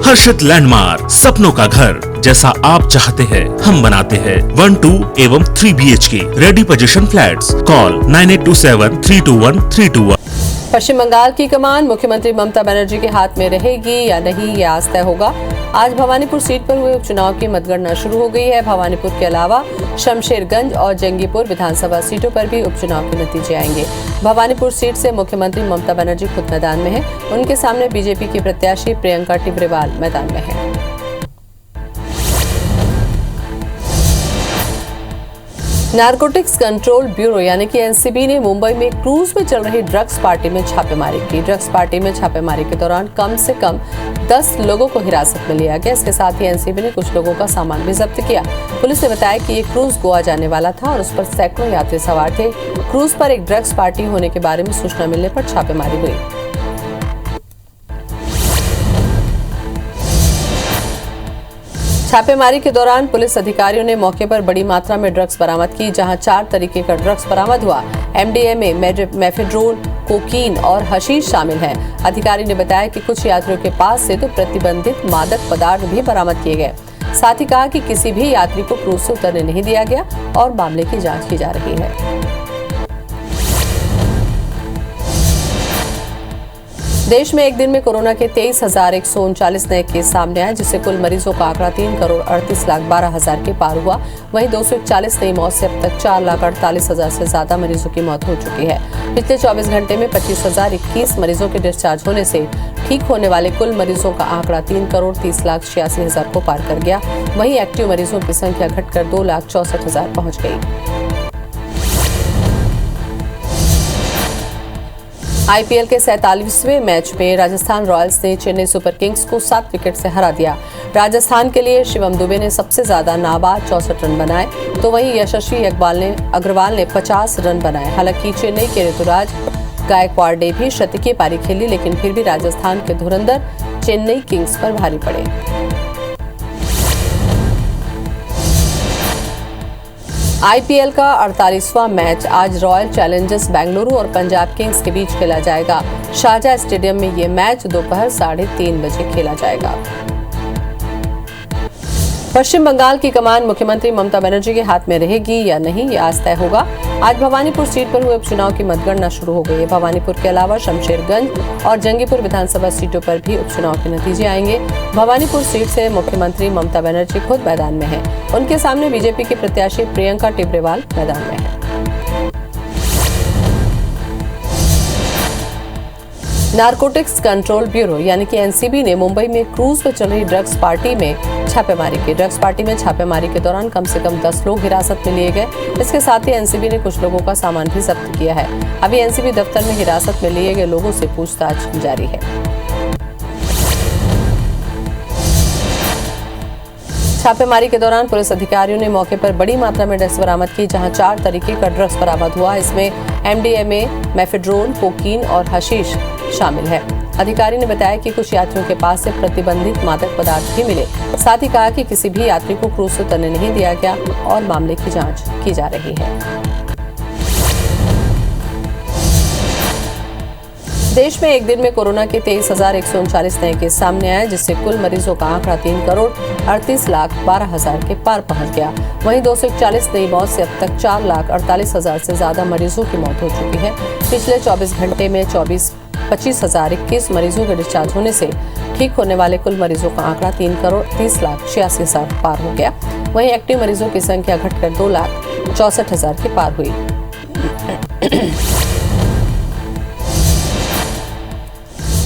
हर्षित landmark, सपनों का घर जैसा आप चाहते हैं हम बनाते हैं। 1, 2 एवं 3 BHK ready position flats. Call 9827321321। पश्चिम बंगाल की कमान मुख्यमंत्री ममता बनर्जी के हाथ में रहेगी या नहीं, ये आज तय होगा। आज भवानीपुर सीट पर हुए उपचुनाव की मतगणना शुरू हो गई है। भवानीपुर के अलावा शमशेरगंज और जंगीपुर विधानसभा सीटों पर भी उपचुनाव के नतीजे आएंगे। भवानीपुर सीट से मुख्यमंत्री ममता बनर्जी खुद मैदान में है। उनके सामने बीजेपी की प्रत्याशी प्रियंका टिब्रेवाल मैदान में है। नारकोटिक्स कंट्रोल ब्यूरो यानी कि एनसीबी ने मुंबई में क्रूज में चल रही ड्रग्स पार्टी में छापेमारी की। ड्रग्स पार्टी में छापेमारी के दौरान कम से कम 10 लोगों को हिरासत में लिया गया। इसके साथ ही एनसीबी ने कुछ लोगों का सामान भी जब्त किया। पुलिस ने बताया कि ये क्रूज गोवा जाने वाला था और उस पर सैकड़ों यात्री सवार थे। क्रूज पर एक ड्रग्स पार्टी होने के बारे में सूचना मिलने पर छापेमारी हुई। छापेमारी के दौरान पुलिस अधिकारियों ने मौके पर बड़ी मात्रा में ड्रग्स बरामद की, जहां 4 तरीके का ड्रग्स बरामद हुआ। MDMA, मेफेड्रोन, कोकीन और हशीश शामिल हैं। अधिकारी ने बताया कि कुछ यात्रियों के पास से तो प्रतिबंधित मादक पदार्थ भी बरामद किए गए। साथ ही कहा कि किसी भी यात्री को क्रूज से उतरने नहीं दिया गया और मामले की जांच की जा रही है। देश में एक दिन में कोरोना के 23,139 नए केस सामने आए, जिससे कुल मरीजों का आंकड़ा 3,38,12,000 के पार हुआ। वहीं 241 नई मौत से अब तक 4,48,000 से ज्यादा मरीजों की मौत हो चुकी है। पिछले 24 घंटे में 25,021 मरीजों के डिस्चार्ज होने से ठीक होने वाले कुल मरीजों का आंकड़ा 3,30,86,000 को पार कर गया। वहीं एक्टिव मरीजों की संख्या घटकर 2,64,000 पहुंच गई। IPL के 47वें मैच में राजस्थान रॉयल्स ने चेन्नई सुपर किंग्स को 7 विकेट से हरा दिया। राजस्थान के लिए शिवम दुबे ने सबसे ज्यादा नाबाद 64 रन बनाए, तो वहीं यशस्वी अग्रवाल ने 50 रन बनाए। हालांकि चेन्नई के ऋतुराज गायकवाड़ ने भी शतकीय पारी खेली, लेकिन फिर भी राजस्थान के धुरंधर चेन्नई किंग्स पर भारी पड़े। IPL का 48वां मैच आज रॉयल चैलेंजर्स बेंगलुरु और पंजाब किंग्स के बीच खेला जाएगा। शारजाह स्टेडियम में ये मैच दोपहर 3:30 बजे खेला जाएगा। पश्चिम बंगाल की कमान मुख्यमंत्री ममता बनर्जी के हाथ में रहेगी या नहीं, ये आज तय होगा। आज भवानीपुर सीट पर हुए उपचुनाव की मतगणना शुरू हो गई है। भवानीपुर के अलावा शमशेरगंज और जंगीपुर विधानसभा सीटों पर भी उपचुनाव के नतीजे आएंगे। भवानीपुर सीट से मुख्यमंत्री ममता बनर्जी खुद मैदान में है। उनके सामने बीजेपी की प्रत्याशी प्रियंका टिब्रेवाल मैदान में है। नारकोटिक्स कंट्रोल ब्यूरो यानी कि एनसीबी ने मुंबई में क्रूज पर चल रही ड्रग्स पार्टी में छापेमारी की। ड्रग्स पार्टी में छापेमारी के दौरान कम से कम 10 लोग हिरासत में लिए गए। इसके साथ ही एनसीबी ने कुछ लोगों का सामान भी जब्त किया है। अभी एनसीबी दफ्तर में हिरासत में लिए गए लोगों से पूछताछ जारी है। छापेमारी के दौरान पुलिस अधिकारियों ने मौके पर बड़ी मात्रा में ड्रग्स बरामद की, जहां 4 तरीके का ड्रग्स बरामद हुआ। इसमें MDMA, मेफेड्रोन, कोकीन और हशीश शामिल है। अधिकारी ने बताया कि कुछ यात्रियों के पास से प्रतिबंधित मादक पदार्थ भी मिले। साथ ही कहा कि किसी भी यात्री को क्रूज से उतरने नहीं दिया गया और मामले की जांच की जा रही है। देश में एक दिन में कोरोना के 23,139 नए केस सामने आए, जिससे कुल मरीजों का आंकड़ा 3,38,12,000 के पार पहुंच गया। वहीं 241 नई मौत से अब तक 4,48,000 से ज्यादा मरीजों की मौत हो चुकी है। पिछले 24 घंटे में 25,021 मरीजों के डिस्चार्ज होने से ठीक होने वाले कुल मरीजों का आंकड़ा 3,30,86,000 पार हो गया। वहीं एक्टिव मरीजों की संख्या घटकर 2,64,000 के पार हुई।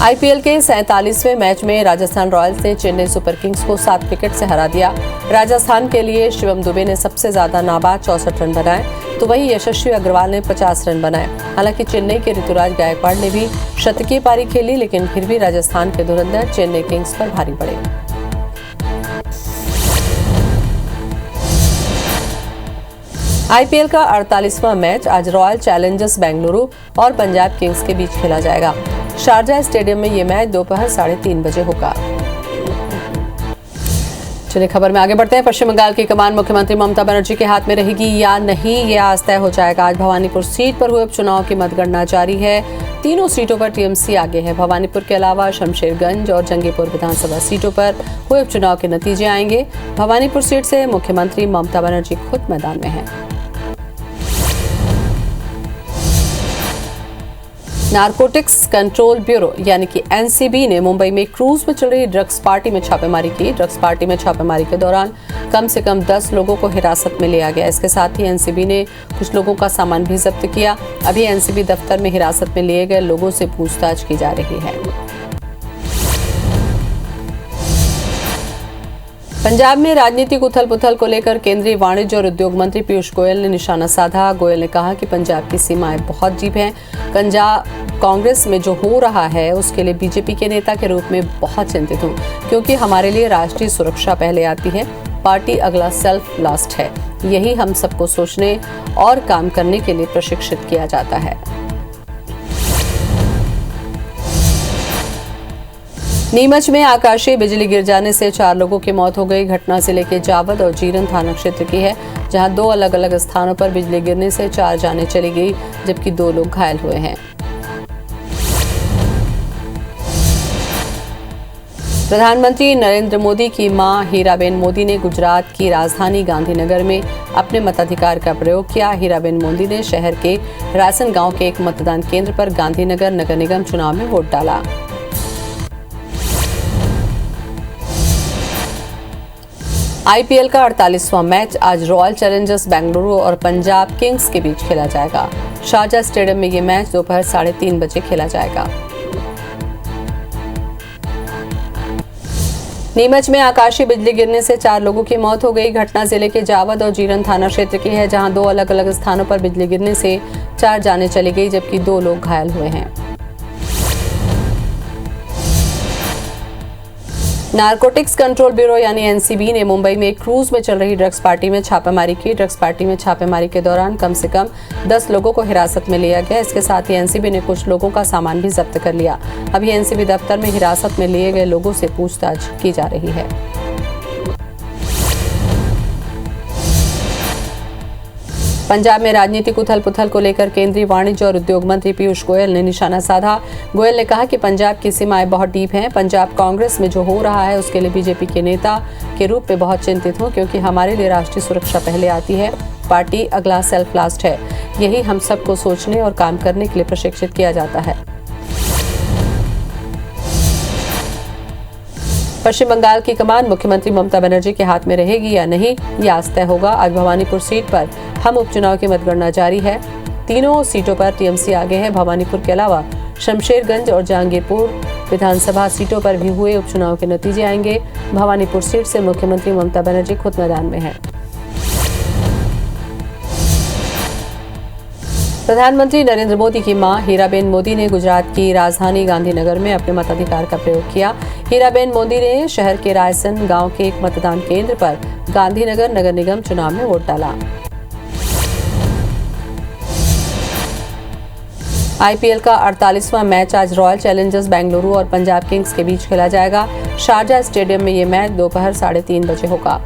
IPL के 47वें मैच में राजस्थान रॉयल्स ने चेन्नई सुपर किंग्स को 7 विकेट से हरा दिया। राजस्थान के लिए शिवम दुबे ने सबसे ज्यादा नाबाद 64 रन बनाए, तो वहीं यशस्वी अग्रवाल ने 50 रन बनाए। हालांकि चेन्नई के ऋतुराज गायकवाड़ ने भी शतकीय पारी खेली, लेकिन फिर भी राजस्थान के धुरंधर चेन्नई किंग्स पर भारी पड़े। IPL का 48वां मैच आज रॉयल चैलेंजर्स बेंगलुरु और पंजाब किंग्स के बीच खेला जाएगा। शारजाह स्टेडियम में ये मैच दोपहर 3:30 बजे होगा। चलिए खबर में आगे बढ़ते हैं। पश्चिम बंगाल की कमान मुख्यमंत्री ममता बनर्जी के हाथ में रहेगी या नहीं, ये आज तय हो जाएगा। आज भवानीपुर सीट पर हुए उपचुनाव की मतगणना जारी है। तीनों सीटों पर टीएमसी आगे है। भवानीपुर के अलावा शमशेरगंज और जंगीपुर विधानसभा सीटों पर हुए उपचुनाव के नतीजे आएंगे। भवानीपुर सीट से मुख्यमंत्री ममता बनर्जी खुद मैदान में है। नारकोटिक्स कंट्रोल ब्यूरो यानी कि एनसीबी ने मुंबई में क्रूज में चल रही ड्रग्स पार्टी में छापेमारी की। ड्रग्स पार्टी में छापेमारी के दौरान कम से कम 10 लोगों को हिरासत में लिया गया। इसके साथ ही एनसीबी ने कुछ लोगों का सामान भी जब्त किया। अभी एनसीबी दफ्तर में हिरासत में लिए गए लोगों से पूछताछ की जा रही है। पंजाब में राजनीतिक उथल पुथल को लेकर केंद्रीय वाणिज्य और उद्योग मंत्री पीयूष गोयल ने निशाना साधा। गोयल ने कहा कि पंजाब की सीमाएं बहुत डीप हैं। पंजाब कांग्रेस में जो हो रहा है उसके लिए बीजेपी के नेता के रूप में बहुत चिंतित हूं, क्योंकि हमारे लिए राष्ट्रीय सुरक्षा पहले आती है। पार्टी अगला सेल्फ लास्ट है। यही हम सबको सोचने और काम करने के लिए प्रशिक्षित किया जाता है। नीमच में आकाशीय बिजली गिर जाने से 4 लोगों की मौत हो गई। घटना जिले के जावद और जीरन थाना क्षेत्र की है, जहां 2 अलग अलग स्थानों पर बिजली गिरने से 4 जानें चली गई, जबकि 2 लोग घायल हुए हैं। प्रधानमंत्री नरेंद्र मोदी की मां हीराबेन मोदी ने गुजरात की राजधानी गांधीनगर में अपने मताधिकार का प्रयोग किया। हीराबेन मोदी ने शहर के रायसन गांव के एक मतदान केंद्र पर गांधीनगर नगर निगम चुनाव में वोट डाला। आईपीएल का 48वां मैच आज रॉयल चैलेंजर्स बेंगलुरु और पंजाब किंग्स के बीच खेला जाएगा। शारजाह स्टेडियम में ये मैच दोपहर 3:30 बजे खेला जाएगा। नीमच में आकाशीय बिजली गिरने से 4 लोगों की मौत हो गई। घटना जिले के जावद और जीरन थाना क्षेत्र की है, जहां 2 अलग अलग स्थानों पर बिजली गिरने से 4 जानें चली गई, जबकि 2 लोग घायल हुए हैं। नारकोटिक्स कंट्रोल ब्यूरो यानी एनसीबी ने मुंबई में क्रूज में चल रही ड्रग्स पार्टी में छापेमारी की। ड्रग्स पार्टी में छापेमारी के दौरान कम से कम 10 लोगों को हिरासत में लिया गया। इसके साथ ही एनसीबी ने कुछ लोगों का सामान भी जब्त कर लिया। अभी एनसीबी दफ्तर में हिरासत में लिए गए लोगों से पूछताछ की जा रही है। पंजाब में राजनीतिक उथल पुथल को लेकर केंद्रीय वाणिज्य और उद्योग मंत्री पीयूष गोयल ने निशाना साधा। गोयल ने कहा कि पंजाब की सीमाएं बहुत डीप हैं। पंजाब कांग्रेस में जो हो रहा है उसके लिए बीजेपी के नेता के रूप में बहुत चिंतित हूं, क्योंकि हमारे लिए राष्ट्रीय सुरक्षा पहले आती है। पार्टी अगला सेल्फ लास्ट है। यही हम सबको सोचने और काम करने के लिए प्रशिक्षित किया जाता है। पश्चिम बंगाल की कमान मुख्यमंत्री ममता बनर्जी के हाथ में रहेगी या नहीं, ये आज तय होगा। आज भवानीपुर सीट पर हम उपचुनाव की मतगणना जारी है। तीनों सीटों पर टीएमसी आगे है। भवानीपुर के अलावा शमशेरगंज और जहांगीरपुर विधानसभा सीटों पर भी हुए उपचुनाव के नतीजे आएंगे। भवानीपुर सीट से मुख्यमंत्री ममता बनर्जी खुद मैदान में है। प्रधानमंत्री नरेंद्र मोदी की मां हीराबेन मोदी ने गुजरात की राजधानी गांधीनगर में अपने मताधिकार का प्रयोग किया। हीराबेन मोदी ने शहर के रायसन गांव के एक मतदान केंद्र पर गांधीनगर नगर निगम चुनाव में वोट डाला। आईपीएल का 48वां मैच आज रॉयल चैलेंजर्स बेंगलुरु और पंजाब किंग्स के बीच खेला जाएगा। शारजाह स्टेडियम में ये मैच दोपहर 3:30 बजे होगा।